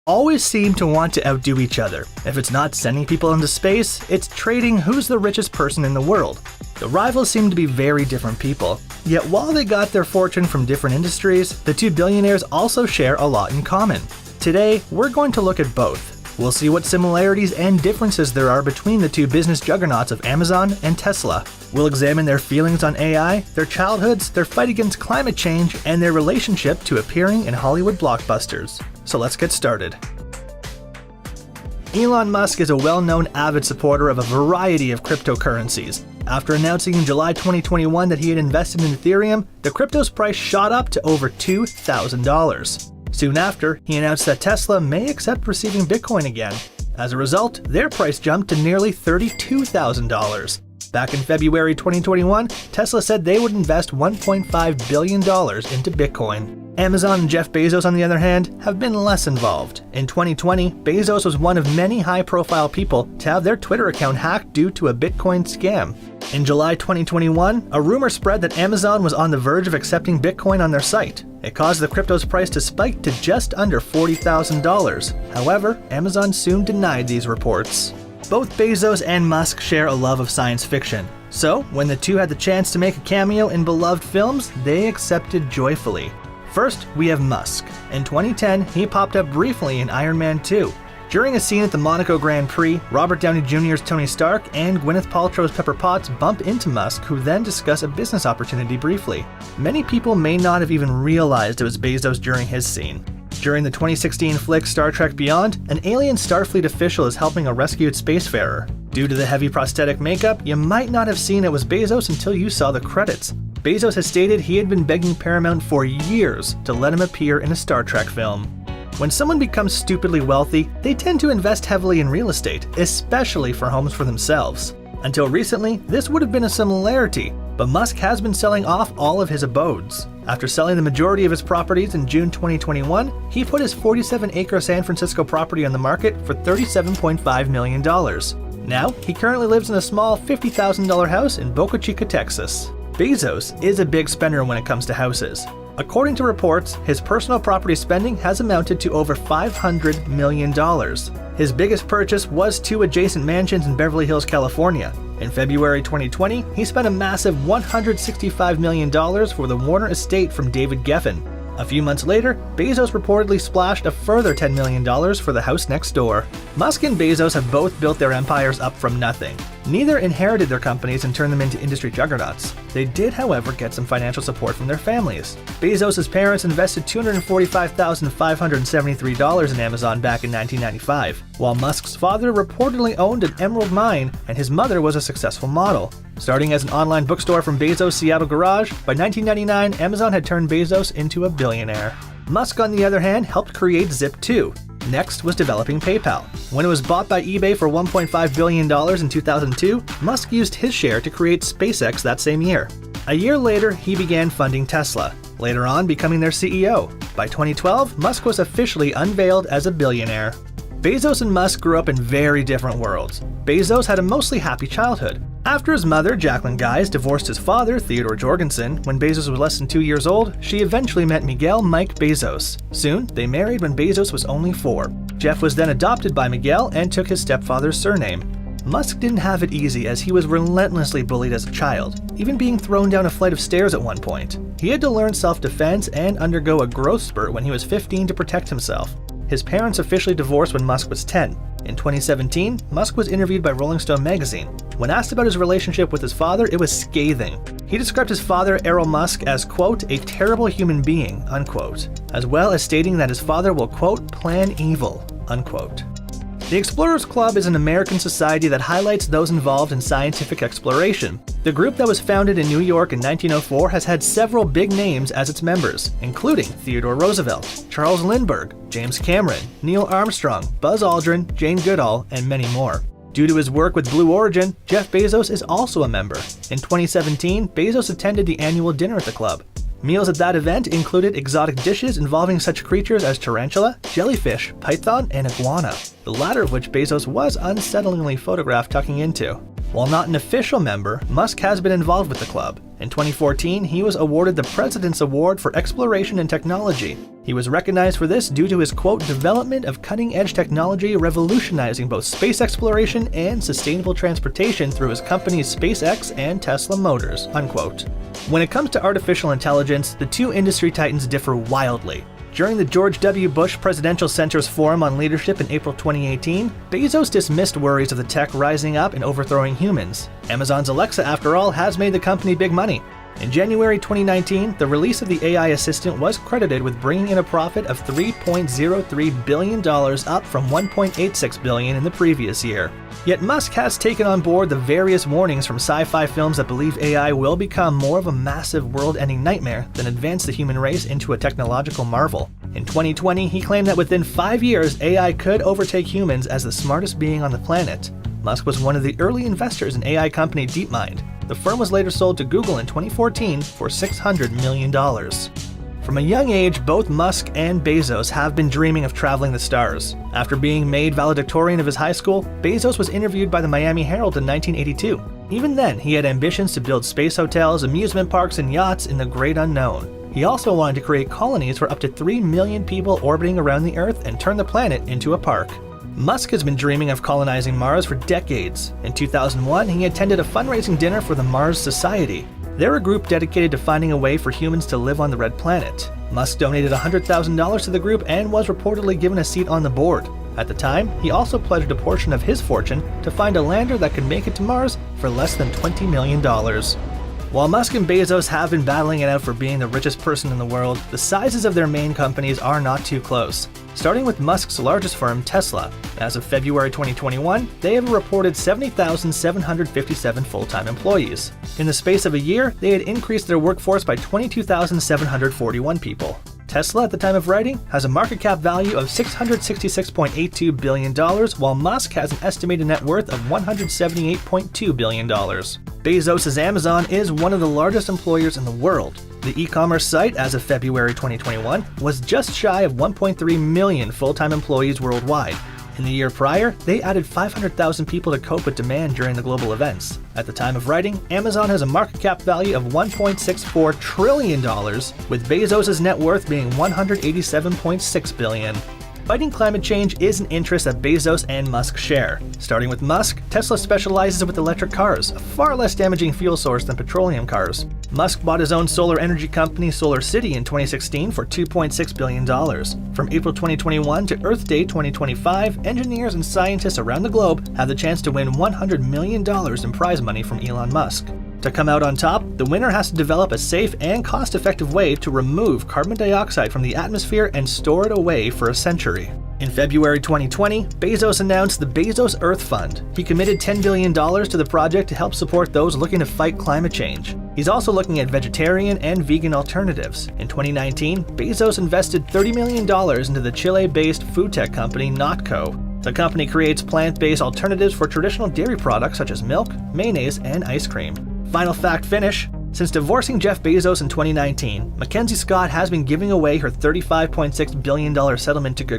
always seem to want to outdo each other. If it's not sending people into space, it's trading who's the richest person in the world. The rivals seem to be very different people. Yet while they got their fortune from different industries, the two billionaires also share a lot in common. Today, we're going to look at both. We'll see what similarities and differences there are between the two business juggernauts of Amazon and Tesla. We'll examine their feelings on AI, their childhoods, their fight against climate change, and their relationship to appearing in Hollywood blockbusters. So let's get started. Elon Musk is a well-known avid supporter of a variety of cryptocurrencies. After announcing in July 2021 that he had invested in Ethereum, the crypto's price shot up to over $2,000. Soon after, he announced that Tesla may accept receiving Bitcoin again. As a result, their price jumped to nearly $32,000. Back in February 2021, Tesla said they would invest $1.5 billion into Bitcoin. Amazon and Jeff Bezos, on the other hand, have been less involved. In 2020, Bezos was one of many high-profile people to have their Twitter account hacked due to a Bitcoin scam. In July 2021, a rumor spread that Amazon was on the verge of accepting Bitcoin on their site. It caused the crypto's price to spike to just under $40,000. However, Amazon soon denied these reports. Both Bezos and Musk share a love of science fiction. So, when the two had the chance to make a cameo in beloved films, they accepted joyfully. First, we have Musk. In 2010, he popped up briefly in Iron Man 2. During a scene at the Monaco Grand Prix, Robert Downey Jr.'s Tony Stark and Gwyneth Paltrow's Pepper Potts bump into Musk, who then discuss a business opportunity briefly. Many people may not have even realized it was Bezos during his scene. During the 2016 flick Star Trek Beyond, an alien Starfleet official is helping a rescued spacefarer. Due to the heavy prosthetic makeup, you might not have seen it was Bezos until you saw the credits. Bezos has stated he had been begging Paramount for years to let him appear in a Star Trek film. When someone becomes stupidly wealthy, they tend to invest heavily in real estate, especially for homes for themselves. Until recently, this would have been a similarity, but Musk has been selling off all of his abodes. After selling the majority of his properties in June 2021, he put his 47-acre San Francisco property on the market for $37.5 million. Now, he currently lives in a small $50,000 house in Boca Chica, Texas. Bezos is a big spender when it comes to houses. According to reports, his personal property spending has amounted to over $500 million. His biggest purchase was 2 adjacent mansions in Beverly Hills, California. In February 2020, he spent a massive $165 million for the Warner estate from David Geffen. A few months later, Bezos reportedly splashed a further $10 million for the house next door. Musk and Bezos have both built their empires up from nothing. Neither inherited their companies and turned them into industry juggernauts. They did, however, get some financial support from their families. Bezos' parents invested $245,573 in Amazon back in 1995, while Musk's father reportedly owned an emerald mine and his mother was a successful model. Starting as an online bookstore from Bezos' Seattle garage, by 1999, Amazon had turned Bezos into a billionaire. Musk, on the other hand, helped create Zip2. Next was developing PayPal. When it was bought by eBay for $1.5 billion in 2002, Musk used his share to create SpaceX that same year. A year later, he began funding Tesla, later on becoming their CEO. By 2012, Musk was officially unveiled as a billionaire. Bezos and Musk grew up in very different worlds. Bezos had a mostly happy childhood. After his mother, Jacqueline Guise, divorced his father, Theodore Jorgensen, when Bezos was less than 2 years old, she eventually met Miguel Mike Bezos. Soon, they married when Bezos was only 4. Jeff was then adopted by Miguel and took his stepfather's surname. Musk didn't have it easy as he was relentlessly bullied as a child, even being thrown down a flight of stairs at one point. He had to learn self-defense and undergo a growth spurt when he was 15 to protect himself. His parents officially divorced when Musk was 10. In 2017, Musk was interviewed by Rolling Stone magazine. When asked about his relationship with his father, it was scathing. He described his father, Errol Musk, as, quote, a terrible human being, unquote, as well as stating that his father will, quote, plan evil, unquote. The Explorers Club is an American society that highlights those involved in scientific exploration. The group that was founded in New York in 1904 has had several big names as its members, including Theodore Roosevelt, Charles Lindbergh, James Cameron, Neil Armstrong, Buzz Aldrin, Jane Goodall, and many more. Due to his work with Blue Origin, Jeff Bezos is also a member. In 2017, Bezos attended the annual dinner at the club. Meals at that event included exotic dishes involving such creatures as tarantula, jellyfish, python, and iguana, the latter of which Bezos was unsettlingly photographed tucking into. While not an official member, Musk has been involved with the club. In 2014, he was awarded the President's Award for Exploration and Technology. He was recognized for this due to his, quote, development of cutting-edge technology revolutionizing both space exploration and sustainable transportation through his companies SpaceX and Tesla Motors, unquote. When it comes to artificial intelligence, the two industry titans differ wildly. During the George W. Bush Presidential Center's Forum on Leadership in April 2018, Bezos dismissed worries of the tech rising up and overthrowing humans. Amazon's Alexa, after all, has made the company big money. In January 2019, the release of the AI assistant was credited with bringing in a profit of $3.03 billion, up from $1.86 billion in the previous year. Yet Musk has taken on board the various warnings from sci-fi films that believe AI will become more of a massive world-ending nightmare than advance the human race into a technological marvel. In 2020, he claimed that within 5 years, AI could overtake humans as the smartest being on the planet. Musk was one of the early investors in AI company DeepMind. The firm was later sold to Google in 2014 for $600 million. From a young age, both Musk and Bezos have been dreaming of traveling the stars. After being made valedictorian of his high school, Bezos was interviewed by the Miami Herald in 1982. Even then, he had ambitions to build space hotels, amusement parks, and yachts in the great unknown. He also wanted to create colonies for up to 3 million people orbiting around the Earth and turn the planet into a park. Musk has been dreaming of colonizing Mars for decades. In 2001, he attended a fundraising dinner for the Mars Society. They're a group dedicated to finding a way for humans to live on the red planet. Musk donated $100,000 to the group and was reportedly given a seat on the board. At the time, he also pledged a portion of his fortune to find a lander that could make it to Mars for less than $20 million. While Musk and Bezos have been battling it out for being the richest person in the world, the sizes of their main companies are not too close. Starting with Musk's largest firm, Tesla. As of February 2021, they have reported 70,757 full-time employees. In the space of a year, they had increased their workforce by 22,741 people. Tesla, at the time of writing, has a market cap value of $666.82 billion, while Musk has an estimated net worth of $178.2 billion. Bezos' Amazon is one of the largest employers in the world. The e-commerce site, as of February 2021, was just shy of 1.3 million full-time employees worldwide. In the year prior, they added 500,000 people to cope with demand during the global events. At the time of writing, Amazon has a market cap value of $1.64 trillion, with Bezos' net worth being $187.6 billion. Fighting climate change is an interest that Bezos and Musk share. Starting with Musk, Tesla specializes with electric cars, a far less damaging fuel source than petroleum cars. Musk bought his own solar energy company SolarCity in 2016 for $2.6 billion. From April 2021 to Earth Day 2025, engineers and scientists around the globe have the chance to win $100 million in prize money from Elon Musk. To come out on top, the winner has to develop a safe and cost-effective way to remove carbon dioxide from the atmosphere and store it away for a century. In February 2020, Bezos announced the Bezos Earth Fund. He committed $10 billion to the project to help support those looking to fight climate change. He's also looking at vegetarian and vegan alternatives. In 2019, Bezos invested $30 million into the Chile-based food tech company Notco. The company creates plant-based alternatives for traditional dairy products such as milk, mayonnaise, and ice cream. Final fact finish. Since divorcing Jeff Bezos in 2019, Mackenzie Scott has been giving away her $35.6 billion settlement to good